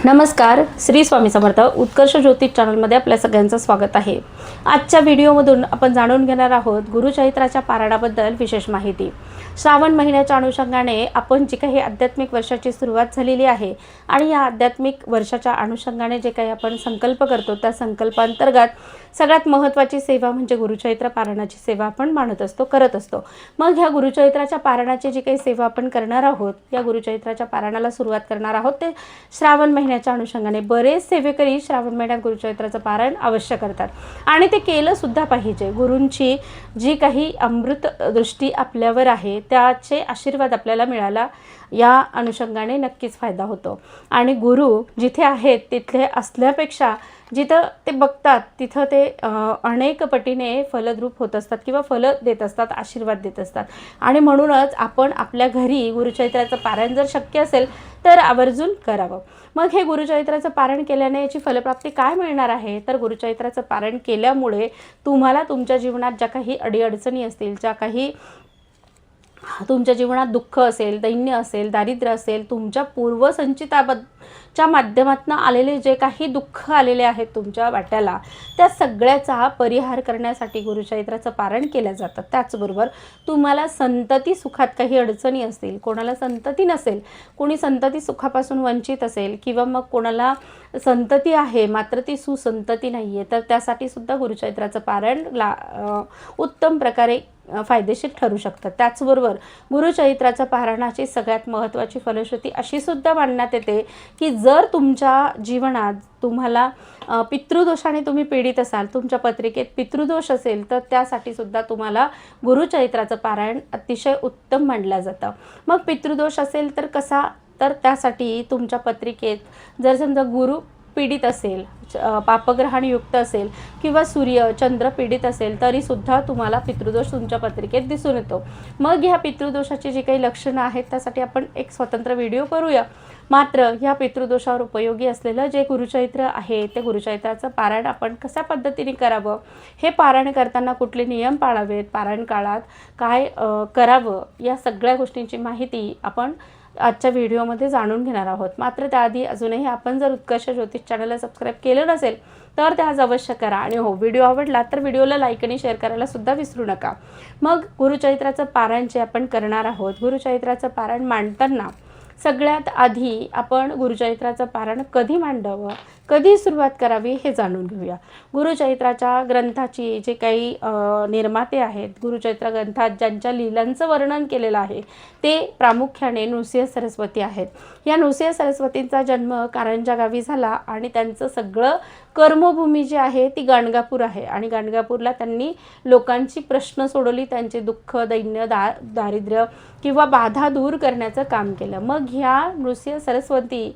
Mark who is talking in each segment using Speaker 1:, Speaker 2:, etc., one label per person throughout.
Speaker 1: नमस्कार, श्री स्वामी समर्थ उत्कर्ष ज्योतिष चॅनलमध्ये आपल्या सगळ्यांचं स्वागत आहे। आजच्या व्हिडिओमधून आपण जाणून घेणार आहोत गुरुचैत्राच्या पारायणाबद्दल विशेष माहिती। श्रावण महिन्याच्या अनुषंगाने आपण जी काही आध्यात्मिक वर्षाची सुरुवात झालेली आहे आणि या आध्यात्मिक वर्षाच्या अनुषंगाने जे काही आपण संकल्प करतो त्या संकल्पांतर्गत सगळ्यात महत्त्वाची सेवा म्हणजे गुरुचैत्र पारायणाची सेवा आपण करत असतो। मग ह्या गुरुचैत्राच्या पारायणाची जी काही सेवा आपण करणार आहोत, या गुरुचैत्राच्या पारायणाला सुरुवात करणार आहोत ते श्रावण महिन्याच्या अनुषंगाने। बरेच सेवेकरी श्रावण महिन्यात गुरुचैत्राचं पारायण अवश्य करतात आणि ते केलं सुद्धा पाहिजे। गुरूंची जी काही अमृत दृष्टी आपल्यावर आहे त्याचे आशीर्वाद आपल्याला मिळाला या अनुषंगाने नक्कीच फायदा होतो। आणि गुरु जिथे आहेत तिथे असल्यापेक्षा जिथं ते बघतात तिथं ते अनेक पटीने फलद्रूप होत असतात किंवा फल देत असतात, आशीर्वाद देत असतात। आणि म्हणूनच आपण आपल्या घरी गुरुचैत्राचं पारायण जर शक्य असेल तर आवर्जून करावं। मग हे गुरुचैत्राचं पारायण केल्याने याची फलप्राप्ती काय मिळणार आहे, तर गुरुचैत्राचं पारायण केल्यामुळे तुम्हाला तुमच्या जीवनात ज्या काही अडीअडचणी असतील, ज्या काही तुमच्या जीवनात दुःख असेल, दैन्य असेल, दारिद्र्य असेल, तुमच्या पूर्वसंचिताच्या माध्यमातून आलेले जे काही दुःख आलेले आहेत तुमच्या वाट्याला, त्या सगळ्याचा परिहार करण्यासाठी गुरुचैत्राचं पारायण केलं जातं। त्याचबरोबर तुम्हाला संतती सुखात काही अडचणी असतील, कोणाला संतती नसेल, कोणी संतती सुखापासून वंचित असेल किंवा मग कोणाला संतती आहे मात्र ती सुसंतती नाही आहे, तर त्यासाठी सुद्धा गुरुचैत्राचं पारायण उत्तम प्रकारे फायदेशीर ठरू शकतात। त्याचबरोबर गुरुचैत्राच्या पारायणाची सगळ्यात महत्त्वाची फलश्रुती अशी सुद्धा मानण्यात येते की जर तुमच्या जीवनात तुम्हाला पितृदोषाने तुम्ही पीडित असाल, तुमच्या पत्रिकेत पितृदोष असेल, तर त्यासाठी सुद्धा तुम्हाला गुरुचैत्राचं पारायण अतिशय उत्तम मानलं जातं। मग पितृदोष असेल तर कसा, तर त्यासाठी तुमच्या पत्रिकेत जर समजा गुरु पीडित असेल, पापग्रहाने युक्त असेल किंवा सूर्य चंद्र पीडित असेल तरी सुद्धा तुम्हाला पितृदोष तुमच्या पत्रिकेत दिसून येतो। मग ह्या पितृदोषाची जी काही लक्षणं आहेत त्यासाठी आपण एक स्वतंत्र व्हिडिओ करूया। मात्र ह्या पितृदोषावर उपयोगी असलेलं जे गुरुचैत्र आहे ते गुरुचैत्राचं पारायण आपण कशा पद्धतीने करावं, हे पारायण करताना कुठले नियम पाळावेत, पारायण काळात काय करावं, या सगळ्या गोष्टींची माहिती आपण आजच्या व्हिडिओमध्ये जाणून घेणार आहोत। मात्र त्याआधी अजूनही आपण जर उत्कर्ष ज्योतिष चॅनलला सबस्क्राईब केलं नसेल तर ते आज अवश्य करा आणि हो, व्हिडिओ आवडला तर व्हिडिओला लाईक आणि शेअर करायला सुद्धा विसरू नका। मग गुरुचैत्राचं पारायण जे आपण करणार आहोत, गुरुचैत्राचं पारायण मांडताना सगळ्यात आधी आपण गुरुचैत्राचं पारायण कधी मांडावं, कधी सुरुवात करावी हे जाणून घेऊया। गुरुचैत्राच्या ग्रंथाची जे काही निर्माते आहेत, गुरुचैत्र ग्रंथात ज्यांच्या लीलांचं वर्णन केलेलं आहे ते प्रामुख्याने नृसिंह सरस्वती आहेत। या नृसिंह सरस्वतींचा जन्म कारंजा गावी झाला आणि त्यांचं सगळं कर्मभूमी जी आहे ती गाणगापूर आहे आणि गाणगापूरला त्यांनी लोकांची प्रश्न सोडवली, त्यांचे दुःख, दैन्य, दारिद्र्य किंवा बाधा दूर करण्याचं काम केलं। मग ह्या नृसिंह सरस्वती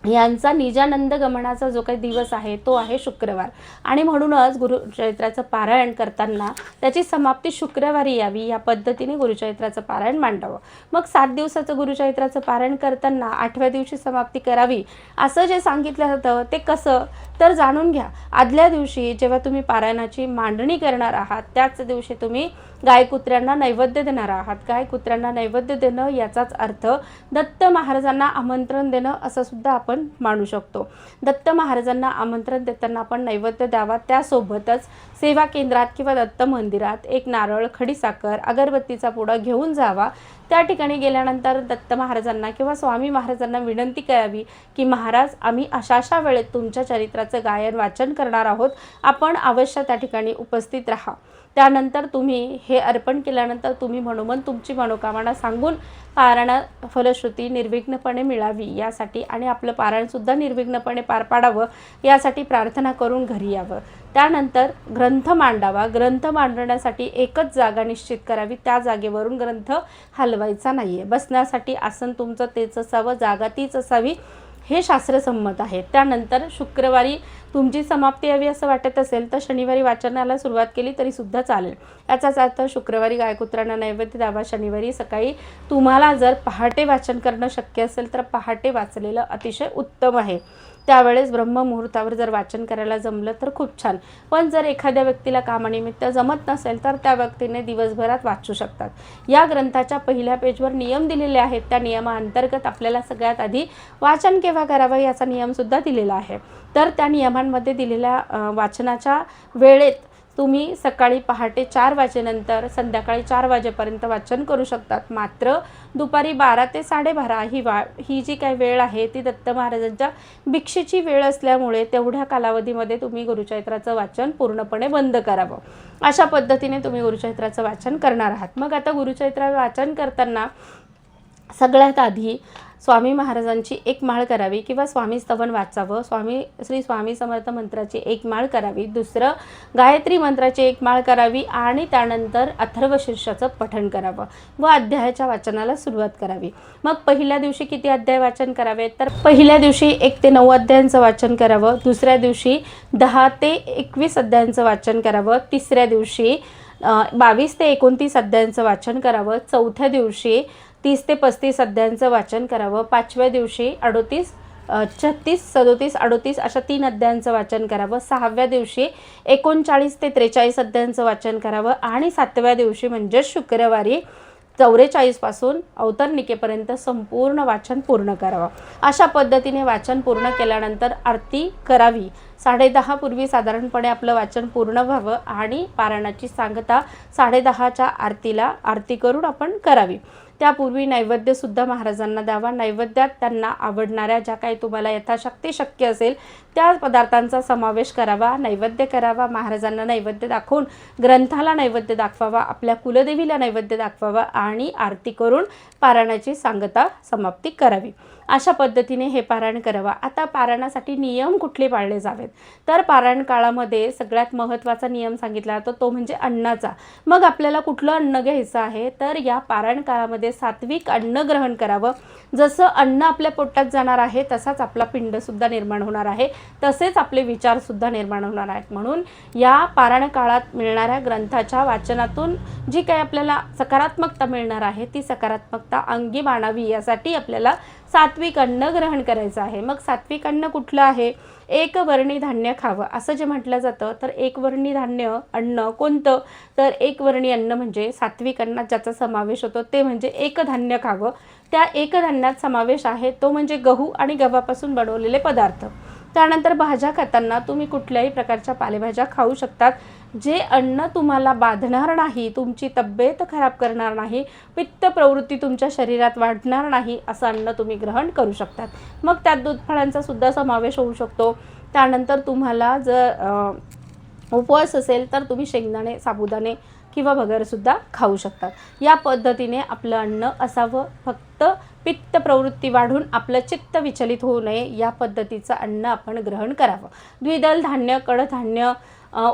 Speaker 1: यांचा निजानंद गमनाचा जो काही दिवस आहे तो आहे शुक्रवार आणि म्हणूनच गुरुचैत्राचं पारायण करताना त्याची समाप्ती शुक्रवारी यावी या पद्धतीने गुरुचैत्राचं पारायण मांडावं। मग 7 दिवसाचं गुरुचैत्राचं पारायण करताना 8व्या दिवशी समाप्ती करावी असं जे सांगितलं जातं ते कसं, तर जाणून घ्या। आदल्या दिवशी जेव्हा तुम्ही पारायणाची मांडणी करणार आहात त्याच दिवशी तुम्ही गायकुत्र्यांना नैवेद्य देणार आहात। गायकुत्र्यांना नैवेद्य देणं याचाच अर्थ दत्त महाराजांना आमंत्रण देणं असं सुद्धा आपण मानू शकतो। दत्त महाराजांना आमंत्रण देताना आपण नैवेद्य द्यावा, त्यासोबतच सेवा केंद्रात किंवा दत्त मंदिरात एक नारळ, खडीसाखर, अगरबत्तीचा पुडा घेऊन जावा। त्या ठिकाणी गेल्यानंतर दत्त महाराजांना किंवा स्वामी महाराजांना विनंती करावी की महाराज, आम्ही अशा वेळेत तुमच्या चरित्राचं गायन वाचन करणार आहोत, आपण अवश्य त्या ठिकाणी उपस्थित राहा। त्यानंतर तुम्ही हे अर्पण केल्यानंतर तुम्ही मनोमन तुमची मनोकामना सांगून पारायण फलश्रुती निर्विघ्नपणे मिळावी यासाठी आणि आपलं पारायणसुद्धा निर्विघ्नपणे पार पाडावं यासाठी प्रार्थना करून घरी यावं। त्यानंतर ग्रंथ मांडावा। ग्रंथ मांडण्यासाठी एकच जागा निश्चित करावी, त्या जागेवरून ग्रंथ हलवायचा नाही आहे। बसण्यासाठी आसन तुमचं तेच असावं, जागा तीच असावी, हे शास्त्रसंमत आहे। त्यानंतर शुक्रवारी तुमची समाप्ती यावी असं वाटत असेल तर शनिवारी वाचनाला सुरुवात केली तरी सुद्धा चालेल। याचाच अर्थ शुक्रवारी गायकुत्रांना नैवेद्य द्यावा, शनिवारी सकाळी तुम्हाला जर पहाटे वाचन करणं शक्य असेल तर पहाटे वाचलेलं अतिशय उत्तम आहे। त्यावेळेस ब्रह्ममुहूर्तावर जर वाचन करायला जमलं तर खूप छान. पण जर एखाद्या व्यक्तीला कामानिमित्त जमत नसेल तर त्या व्यक्तीने दिवसभरात वाचू शकतात. या ग्रंथाच्या पहिल्या पेजवर नियम दिलेले आहेत. त्या नियमाअंतर्गत आपल्याला सगळ्यात आधी वाचन केव्हा करावं याचा नियमसुद्धा दिलेला आहे. तर त्या नियमांमध्ये दिलेल्या वाचनाच्या वेळेत तुम्ही सकाळी पहाटे 4 वाजेनंतर संध्याकाळी 4 वाजेपर्यंत वाचन करू शकतात. मात्र दुपारी 12 ते 12:30 ही जी काही वेळ आहे ती दत्त महाराजांच्या भिक्षेची वेळ असल्यामुळे तेवढ्या कालावधीमध्ये तुम्ही गुरुचरित्राचं वाचन पूर्णपणे बंद करावं. अशा पद्धतीने तुम्ही गुरुचरित्राचं वाचन करणार आहात. मग आता गुरुचरित्र वाचन करताना सगळ्यात आधी स्वामी महाराजांची एक माळ करावी किंवा स्वामी स्तवन वाचावं. श्री स्वामी समर्थ मंत्राची एक माळ करावी. दुसरं गायत्री मंत्राची एक माळ करावी आणि त्यानंतर अथर्वशीर्षाचं पठण करावं व अध्यायाच्या वाचनाला सुरुवात करावी. मग पहिल्या दिवशी किती अध्याय वाचन करावे तर पहिल्या दिवशी 1 ते 9 अध्यायांचं वाचन करावं. दुसऱ्या दिवशी 10 ते 21 अध्यायांचं वाचन करावं. तिसऱ्या दिवशी 22 ते 29 अध्यायांचं वाचन करावं. चौथ्या दिवशी 30 ते 35 अध्यायांचं वाचन करावं. 5व्या दिवशी 36, 37, 38 अशा 3 अध्यायांचं वाचन करावं. 6व्या दिवशी 39 ते 43 अध्यायांचं वाचन करावं आणि 7व्या दिवशी म्हणजे शुक्रवारी 44 पासून अवतरणिकेपर्यंत संपूर्ण वाचन पूर्ण करावं. अशा पद्धतीने वाचन पूर्ण केल्यानंतर आरती करावी. 10:30 पूर्वी साधारणपणे आपलं वाचन पूर्ण व्हावं आणि पारायणाची सांगता 10:30च्या आरती करून आपण करावी. त्यापूर्वी नैवेद्यसुद्धा महाराजांना द्यावा. नैवेद्यात त्यांना आवडणाऱ्या ज्या काही तुम्हाला यथाशक्ती शक्य असेल त्या पदार्थांचा समावेश करावा. नैवेद्य करावा. महाराजांना नैवेद्य दाखवून ग्रंथाला नैवेद्य दाखवावा. आपल्या कुलदेवीला नैवेद्य दाखवावा आणि आरती करून पारायणाची सांगता समाप्ती करावी. अशा पद्धतीने हे पारायण करावा. आता पारायणासाठी नियम कुठले पाळले जावेत तर पारायण काळामध्ये सगळ्यात महत्त्वाचा नियम सांगितला जातो तो म्हणजे अन्नाचा. मग आपल्याला कुठलं अन्न घ्यायचं आहे तर या पारायण काळामध्ये सात्विक अन्न ग्रहण करावं. जसं अन्न आपल्या पोटात जाणार आहे तसाच आपला पिंडसुद्धा निर्माण होणार आहे, तसेच आपले विचारसुद्धा निर्माण होणार आहेत. म्हणून या पारायण काळात मिळणाऱ्या ग्रंथाच्या वाचनातून जी काही आपल्याला सकारात्मकता मिळणार आहे ती सकारात्मकता अंगी बाणावी यासाठी आपल्याला सात्विक अन्न ग्रहण करायचं आहे. मग सात्विक अन्न कुठलं आहे? एकवर्णी धान्य खावं असं जे म्हटलं जातं तर एकवर्णी धान्य अन्न कोणतं तर एकवर्णी अन्न म्हणजे सात्विक अन्नात ज्याचा समावेश होतो ते म्हणजे एकधान्य खावं. त्या एकधान्यात समावेश आहे तो म्हणजे गहू आणि गव्हापासून बनवलेले पदार्थ. त्यानंतर भाज्या खाताना तुम्ही कुठल्याही प्रकारच्या पालेभाज्या खाऊ शकतात. जे अन्न तुम्हाला बाधणार नाही, तुमची तब्येत खराब करणार नाही, पित्त प्रवृत्ती तुमच्या शरीरात वाढणार नाही असं अन्न तुम्ही ग्रहण करू शकतात. मग त्यात दूध फळांचा सुद्धा समावेश होऊ शकतो. त्यानंतर तुम्हाला जर उपवास असेल तर तुम्ही शेंगदाणे, साबुदाणे किंवा भगरसुद्धा खाऊ शकतात. या पद्धतीने आपलं अन्न असावं. फक्त पित्त प्रवृत्ती वाढून आपलं चित्त विचलित होऊ नये या पद्धतीचं अन्न आपण ग्रहण करावं. द्विदल धान्य, कडधान्य,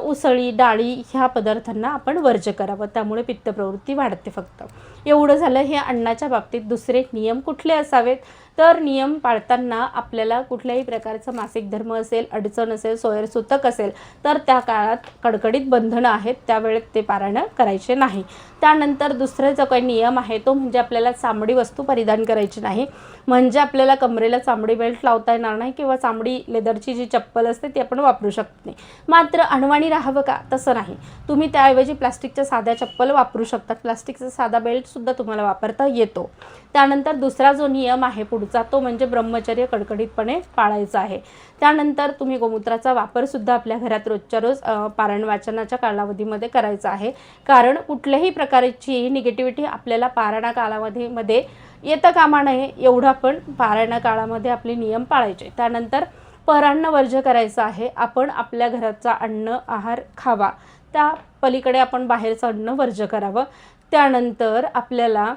Speaker 1: उसळी, डाळी ह्या पदार्थांना आपण वर्ज्य करावं. त्यामुळे पित्त प्रवृत्ती वाढते. फक्त एवढं झालं हे अन्नाच्या बाबतीत. दुसरे नियम कुठले असावेत तर नियम पाळताना आपल्याला कुठल्याही प्रकारचं मासिक धर्म असेल, अडचण असेल, सोयरसूतक असेल तर त्या काळात कडकडीत बंधनं आहेत, त्यावेळेत ते पारायण करायचे नाही. त्यानंतर दुसरा जो काही नियम आहे तो म्हणजे आपल्याला चामडी वस्तू परिधान करायची नाही. म्हणजे आपल्याला कमरेला चामडी बेल्ट लावता येणार नाही किंवा चामडी लेदरची जी चप्पल असते ती आपण वापरू शकत नाही. मात्र अणवाणी राहावं का तसं नाही. तुम्ही त्याऐवजी प्लास्टिकच्या साध्या चप्पल वापरू शकतात. प्लास्टिकचा साधा बेल्टसुद्धा तुम्हाला वापरता येतो. त्यानंतर दुसरा जो नियम आहे पुढचा तो म्हणजे ब्रह्मचर्य कडकडीतपणे पाळायचं आहे. त्यानंतर तुम्ही गोमूत्राचा वापरसुद्धा आपल्या घरात रोजच्या रोज पारायण वाचनाच्या कालावधीमध्ये करायचा आहे. कारण कुठल्याही प्रकारची निगेटिव्हिटी आपल्याला पारायण कालावधीमध्ये येता कामा नये एवढं आपण पारायण काळामध्ये आपले नियम पाळायचे. त्यानंतर परान्न वर्ज्य करायचं आहे. आपण आपल्या घराचा अन्न आहार खावा. त्या पलीकडे आपण बाहेरचं अन्न वर्ज्य करावं. त्यानंतर आपल्याला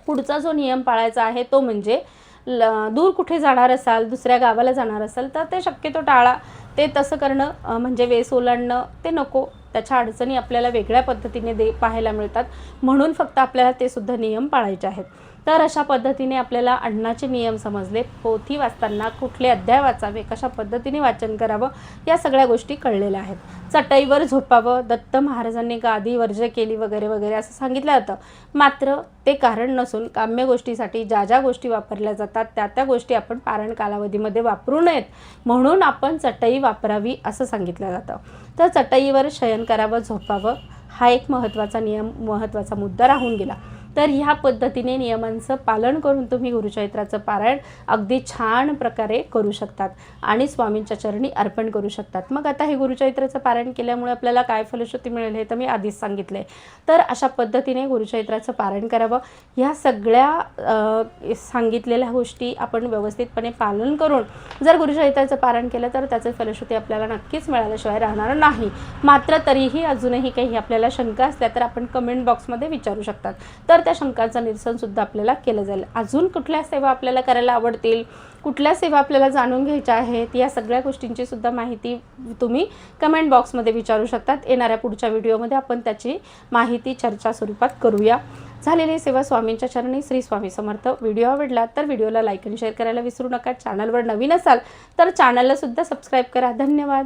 Speaker 1: पुढचा जो नियम पाळायचा आहे तो म्हणजे दूर कुठे जाणार असाल, दुसऱ्या गावाला जाणार असाल तर ते शक्यतो टाळा. ते तसं करणं म्हणजे वेस ओलांडणं ते नको. त्याच्या अडचणी आपल्याला वेगळ्या पद्धतीने पाहायला मिळतात. म्हणून फक्त आपल्याला ते सुद्धा नियम पाळायचे आहेत. तर अशा पद्धतीने आपल्याला अन्नाचे नियम समजले, पोथी वाचताना कुठले अध्याय वाचावे, कशा पद्धतीने वाचन करावं, या सगळ्या गोष्टी कळलेल्या आहेत. चटईवर झोपावं, दत्त महाराजांनी गादी वर्ज्य केली वगैरे वगैरे असं सांगितलं जातं. मात्र ते कारण नसून काम्य गोष्टीसाठी ज्या ज्या गोष्टी वापरल्या जातात त्या त्या गोष्टी आपण पारायण कालावधीमध्ये वापरू नयेत, म्हणून आपण चटई वापरावी असं सांगितलं जातं. तर चटईवर शयन करावं, झोपावं, हा एक महत्त्वाचा मुद्दा राहून गेला. तर ह्या पद्धतीने नियमांचं पालन करून तुम्ही गुरुचरित्राचं पारायण अगदी छान प्रकारे करू शकतात आणि स्वामींच्या चरणी अर्पण करू शकतात. मग आता हे गुरुचरित्राचं पारायण केल्यामुळे आपल्याला काय फलश्रुती मिळेल हे तर मी आधीच सांगितले. तर अशा पद्धतीने गुरुचरित्राचं पारायण करावं. ह्या सगळ्या सांगितलेल्या गोष्टी आपण व्यवस्थितपणे पालन करून जर गुरुचरित्राचं पारायण केलं तर त्याचं फलश्रुती आपल्याला नक्कीच मिळाल्याशिवाय राहणार नाही. मात्र तरीही अजूनही काही आपल्याला शंका असल्या तर आपण कमेंट बॉक्समध्ये विचारू शकतात. तर त्या शंकांचं निरसनसुद्धा आपल्याला केलं जाईल. अजून कुठल्या सेवा आपल्याला करायला आवडतील, कुठल्या सेवा आपल्याला जाणून घ्यायच्या आहेत, या सगळ्या गोष्टींची सुद्धा माहिती तुम्ही कमेंट बॉक्समध्ये विचारू शकतात. येणाऱ्या पुढच्या व्हिडिओमध्ये आपण त्याची माहिती चर्चा स्वरूपात करूया. झालेली सेवा स्वामींच्या चरणी. श्री स्वामी समर्थ. व्हिडिओ आवडला तर व्हिडिओला लाईक आणि शेअर करायला विसरू नका. चॅनलवर नवीन असाल तर चॅनलला सुद्धा सबस्क्राईब करा. धन्यवाद.